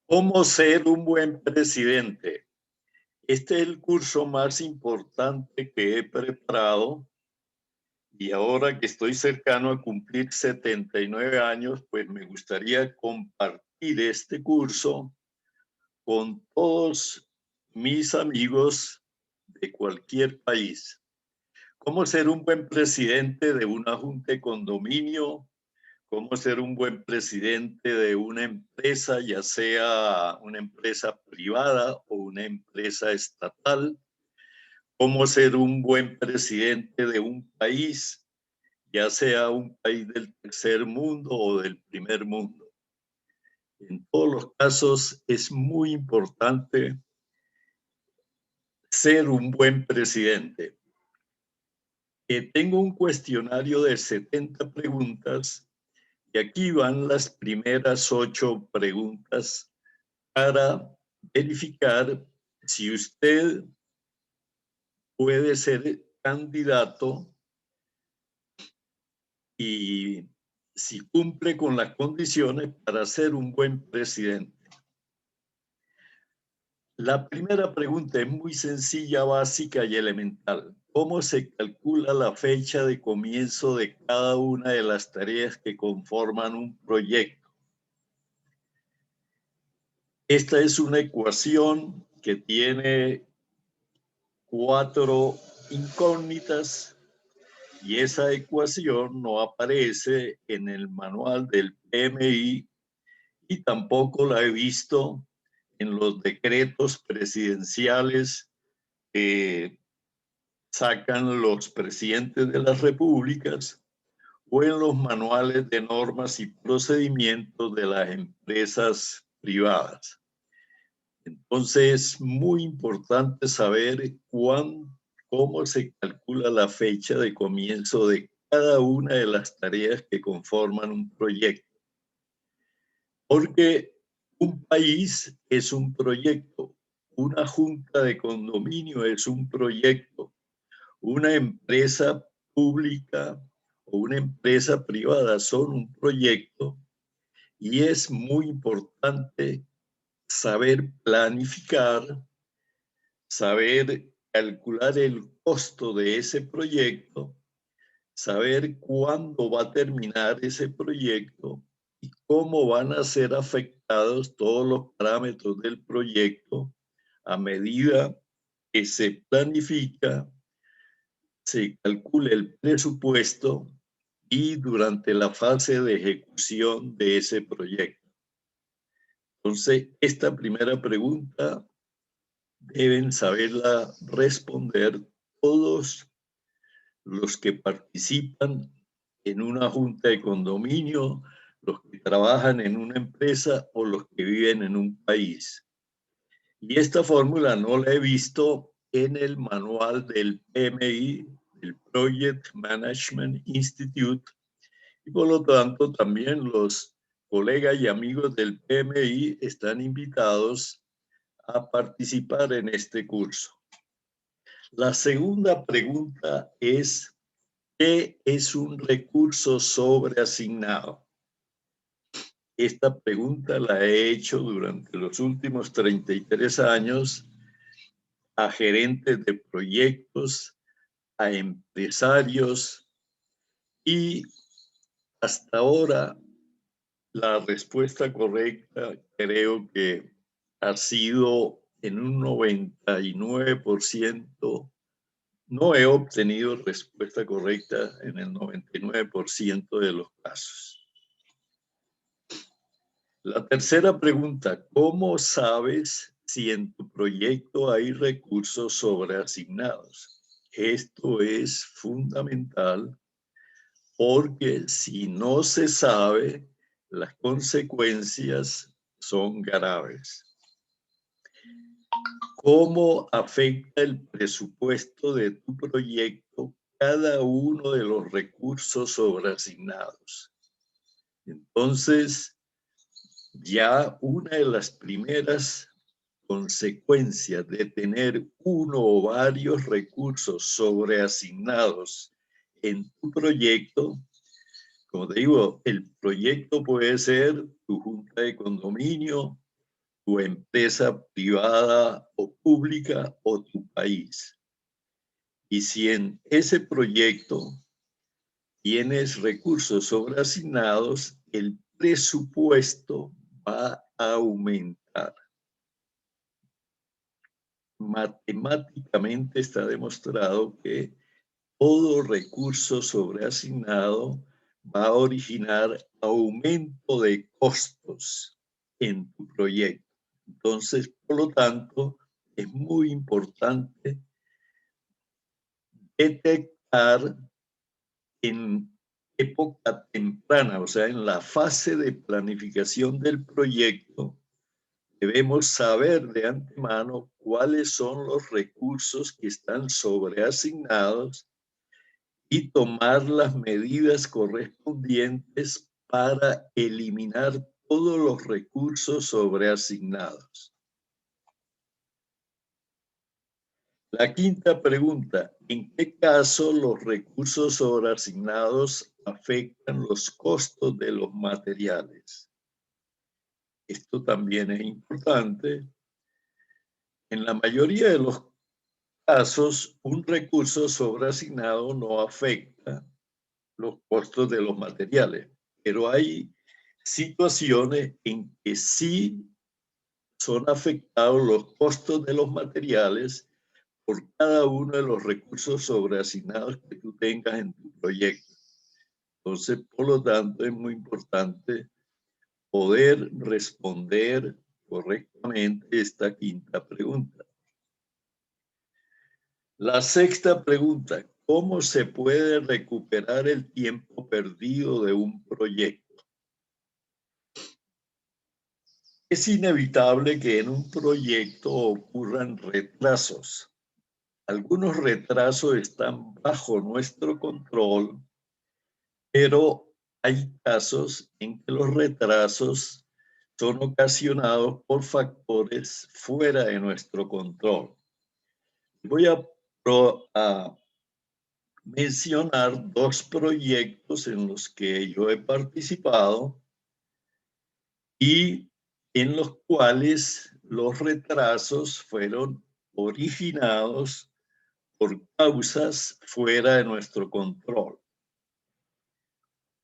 ¿Cómo ser un buen presidente? Este es el curso más importante que he preparado y ahora que estoy cercano a cumplir 79 años, pues me gustaría compartir este curso con todos mis amigos de cualquier país. ¿Cómo ser un buen presidente de una junta de condominio? ¿Cómo ser un buen presidente de una empresa, ya sea una empresa privada o una empresa estatal? ¿Cómo ser un buen presidente de un país, ya sea un país del tercer mundo o del primer mundo? En todos los casos es muy importante ser un buen presidente. Tengo un cuestionario de 70 preguntas y aquí van las primeras 8 preguntas para verificar si usted puede ser candidato y si cumple con las condiciones para ser un buen presidente. La primera pregunta es muy sencilla, básica y elemental. ¿Cómo se calcula la fecha de comienzo de cada una de las tareas que conforman un proyecto? Esta es una ecuación que tiene 4 incógnitas y esa ecuación no aparece en el manual del PMI y tampoco la he visto en los decretos presidenciales que sacan los presidentes de las repúblicas o en los manuales de normas y procedimientos de las empresas privadas. Entonces, es muy importante saber cómo se calcula la fecha de comienzo de cada una de las tareas que conforman un proyecto. Porque un país es un proyecto, una junta de condominio es un proyecto, una empresa pública o una empresa privada son un proyecto y es muy importante saber planificar, saber calcular el costo de ese proyecto, saber cuándo va a terminar ese proyecto y cómo van a ser afectados todos los parámetros del proyecto a medida que se planifica, se calcula el presupuesto y durante la fase de ejecución de ese proyecto. Entonces, esta primera pregunta deben saberla responder todos los que participan en una junta de condominio, los que trabajan en una empresa o los que viven en un país. Y esta fórmula no la he visto en el manual del PMI, el Project Management Institute, y por lo tanto también los colegas y amigos del PMI están invitados a participar en este curso. La segunda pregunta es, ¿qué es un recurso sobreasignado? Esta pregunta la he hecho durante los últimos 33 años a gerentes de proyectos, a empresarios y hasta ahora la respuesta correcta creo que ha sido en un 99%. No he obtenido respuesta correcta en el 99% de los casos. La tercera pregunta, ¿cómo sabes si en tu proyecto hay recursos sobreasignados? Esto es fundamental porque si no se sabe, las consecuencias son graves. ¿Cómo afecta el presupuesto de tu proyecto cada uno de los recursos sobreasignados? Entonces, ya una de las primeras consecuencias de tener uno o varios recursos sobreasignados en tu proyecto, como te digo, el proyecto puede ser tu junta de condominio, tu empresa privada o pública o tu país. Y si en ese proyecto tienes recursos sobreasignados, el presupuesto va a aumentar. Matemáticamente está demostrado que todo recurso sobreasignado va a originar aumento de costos en tu proyecto. Entonces, por lo tanto, es muy importante detectar en época temprana, o sea, en la fase de planificación del proyecto, debemos saber de antemano cuáles son los recursos que están sobreasignados y tomar las medidas correspondientes para eliminar todos los recursos sobreasignados. La quinta pregunta, ¿en qué caso los recursos sobreasignados afectan los costos de los materiales? Esto también es importante. En la mayoría de los casos, un recurso sobreasignado no afecta los costos de los materiales, pero hay situaciones en que sí son afectados los costos de los materiales por cada uno de los recursos sobreasignados que tú tengas en tu proyecto. Entonces, por lo tanto, es muy importante poder responder correctamente esta quinta pregunta. La sexta pregunta, ¿cómo se puede recuperar el tiempo perdido de un proyecto? Es inevitable que en un proyecto ocurran retrasos. Algunos retrasos están bajo nuestro control, pero hay casos en que los retrasos son ocasionados por factores fuera de nuestro control. Voy a mencionar dos proyectos en los que yo he participado y en los cuales los retrasos fueron originados por causas fuera de nuestro control.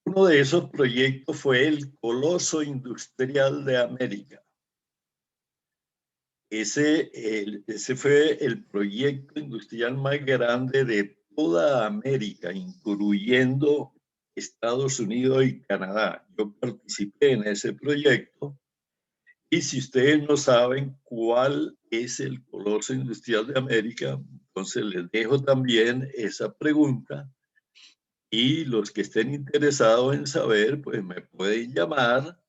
Uno de esos proyectos fue el Coloso Industrial de América. Ese fue el proyecto industrial más grande de toda América, incluyendo Estados Unidos y Canadá. Yo participé en ese proyecto y si ustedes no saben cuál es el Coloso Industrial de América, entonces les dejo también esa pregunta y los que estén interesados en saber, pues me pueden llamar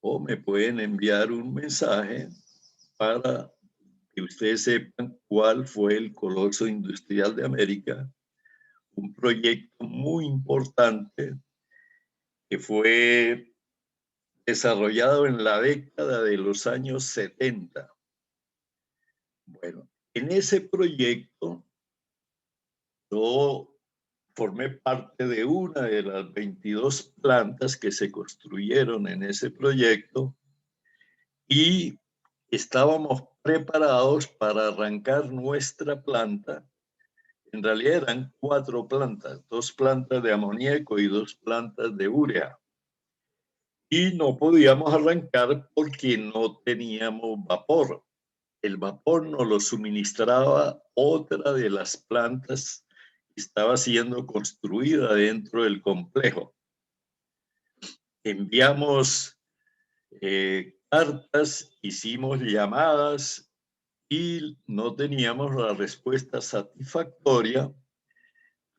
o me pueden enviar un mensaje para que ustedes sepan cuál fue el Coloso Industrial de América, un proyecto muy importante que fue desarrollado en la década de los años 70. Bueno, en ese proyecto yo formé parte de una de las 22 plantas que se construyeron en ese proyecto y estábamos preparados para arrancar nuestra planta. En realidad eran 4 plantas, 2 plantas de amoníaco y 2 plantas de urea. Y no podíamos arrancar porque no teníamos vapor. El vapor nos lo suministraba otra de las plantas que estaba siendo construida dentro del complejo. Enviamos cartas, hicimos llamadas y no teníamos la respuesta satisfactoria.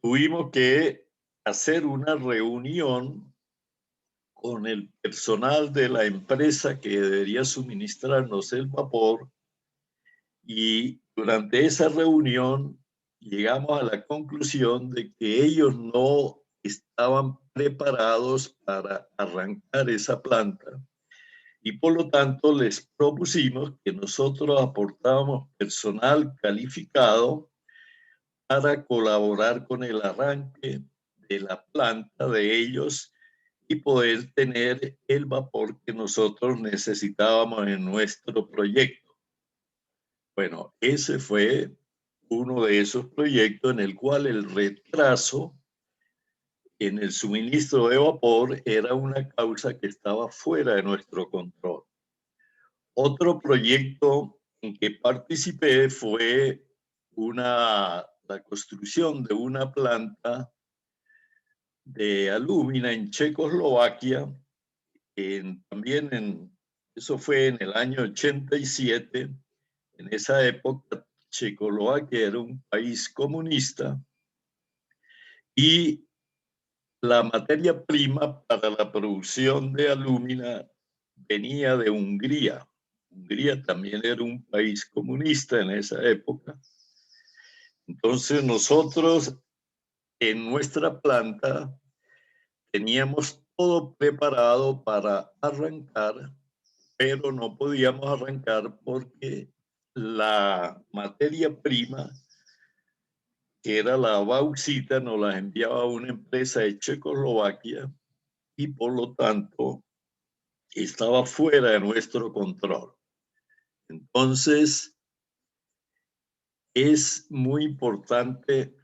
Tuvimos que hacer una reunión con el personal de la empresa que debería suministrarnos el vapor y durante esa reunión llegamos a la conclusión de que ellos no estaban preparados para arrancar esa planta y por lo tanto les propusimos que nosotros aportábamos personal calificado para colaborar con el arranque de la planta de ellos y poder tener el vapor que nosotros necesitábamos en nuestro proyecto. Bueno, ese fue uno de esos proyectos en el cual el retraso en el suministro de vapor era una causa que estaba fuera de nuestro control. Otro proyecto en que participé fue la construcción de una planta de alúmina en Checoslovaquia, eso fue en el año 87. En esa época, Checoslovaquia era un país comunista y la materia prima para la producción de alúmina venía de Hungría. Hungría también era un país comunista en esa época. Entonces nosotros en nuestra planta teníamos todo preparado para arrancar, pero no podíamos arrancar porque la materia prima, que era la bauxita, nos la enviaba una empresa de Checoslovaquia y por lo tanto estaba fuera de nuestro control. Entonces, es muy importante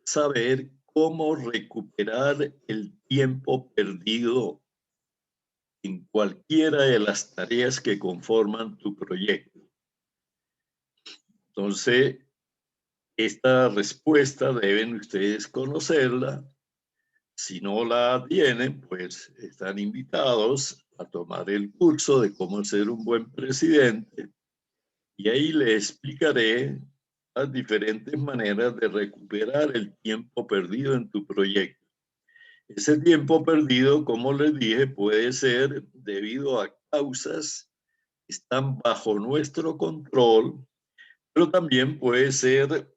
saber cómo recuperar el tiempo perdido en cualquiera de las tareas que conforman tu proyecto. Entonces, esta respuesta deben ustedes conocerla. Si no la tienen, pues están invitados a tomar el curso de cómo ser un buen presidente y ahí les explicaré las diferentes maneras de recuperar el tiempo perdido en tu proyecto. Ese tiempo perdido, como les dije, puede ser debido a causas que están bajo nuestro control, pero también puede ser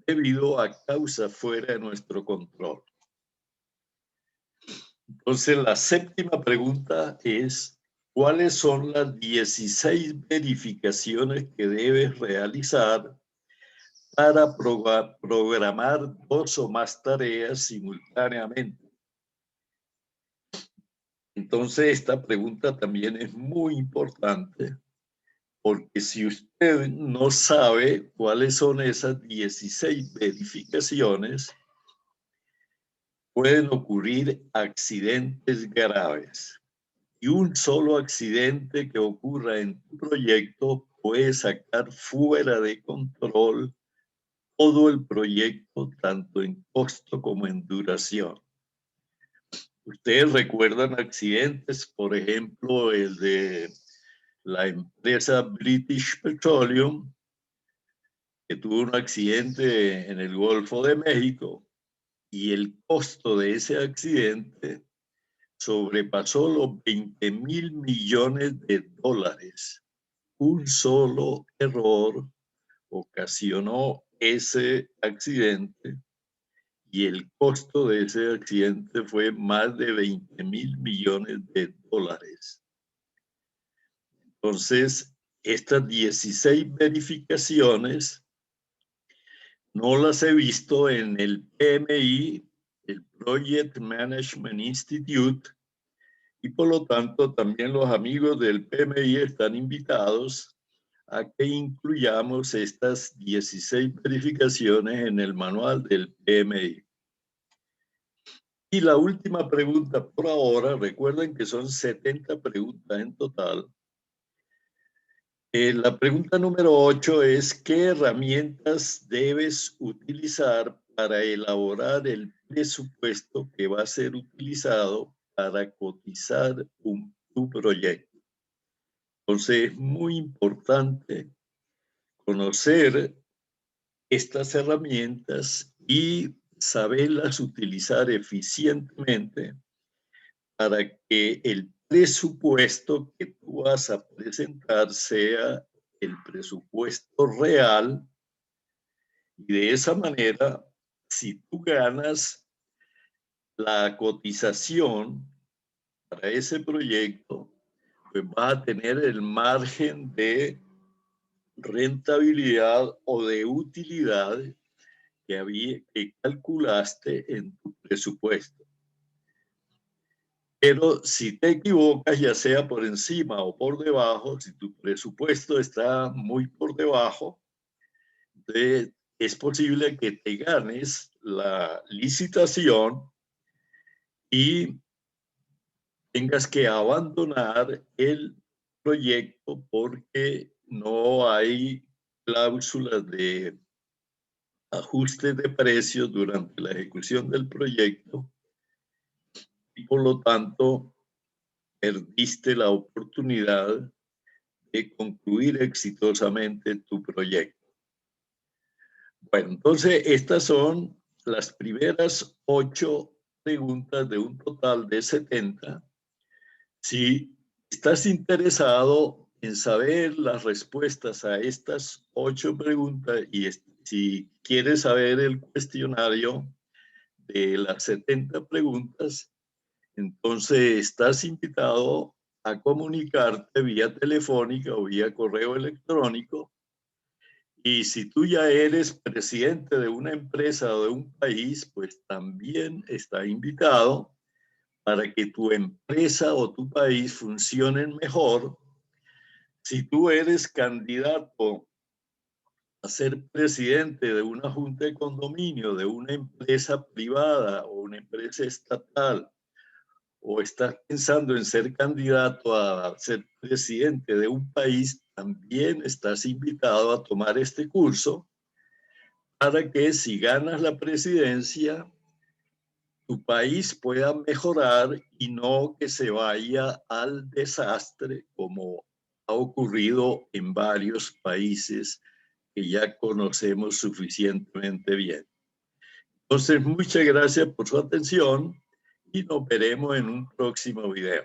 debido a causas fuera de nuestro control. Entonces, la séptima pregunta es, ¿cuáles son las 16 verificaciones que debes realizar para programar dos o más tareas simultáneamente? Entonces, esta pregunta también es muy importante porque si usted no sabe cuáles son esas 16 verificaciones, pueden ocurrir accidentes graves. Y un solo accidente que ocurra en tu proyecto puede sacar fuera de control todo el proyecto, tanto en costo como en duración. Ustedes recuerdan accidentes, por ejemplo, el de la empresa British Petroleum, que tuvo un accidente en el Golfo de México y el costo de ese accidente sobrepasó los 20.000 millones de dólares. Un solo error ocasionó ese accidente y el costo de ese accidente fue más de 20.000 millones de dólares. Entonces, estas 16 verificaciones no las he visto en el PMI, el Project Management Institute, y por lo tanto también los amigos del PMI están invitados a que incluyamos estas 16 verificaciones en el manual del PMI. Y la última pregunta por ahora, recuerden que son 70 preguntas en total. La pregunta número 8 es, ¿qué herramientas debes utilizar para elaborar el presupuesto que va a ser utilizado para cotizar tu proyecto? Entonces, es muy importante conocer estas herramientas y saberlas utilizar eficientemente para que el presupuesto que tú vas a presentar sea el presupuesto real y de esa manera, si tú ganas la cotización para ese proyecto, pues vas a tener el margen de rentabilidad o de utilidad que calculaste en tu presupuesto. Pero si te equivocas, ya sea por encima o por debajo, si tu presupuesto está muy por debajo, es posible que te ganes la licitación y tengas que abandonar el proyecto porque no hay cláusulas de ajuste de precios durante la ejecución del proyecto y por lo tanto perdiste la oportunidad de concluir exitosamente tu proyecto. Bueno, entonces estas son las primeras 8 preguntas de un total de 70. Si estás interesado en saber las respuestas a estas 8 preguntas y si quieres saber el cuestionario de las 70 preguntas, entonces estás invitado a comunicarte vía telefónica o vía correo electrónico. Y si tú ya eres presidente de una empresa o de un país, pues también está invitado para que tu empresa o tu país funcionen mejor. Si tú eres candidato a ser presidente de una junta de condominio, de una empresa privada o una empresa estatal, o estás pensando en ser candidato a ser presidente de un país, también estás invitado a tomar este curso para que si ganas la presidencia, tu país pueda mejorar y no que se vaya al desastre como ha ocurrido en varios países que ya conocemos suficientemente bien. Entonces, muchas gracias por su atención y nos veremos en un próximo video.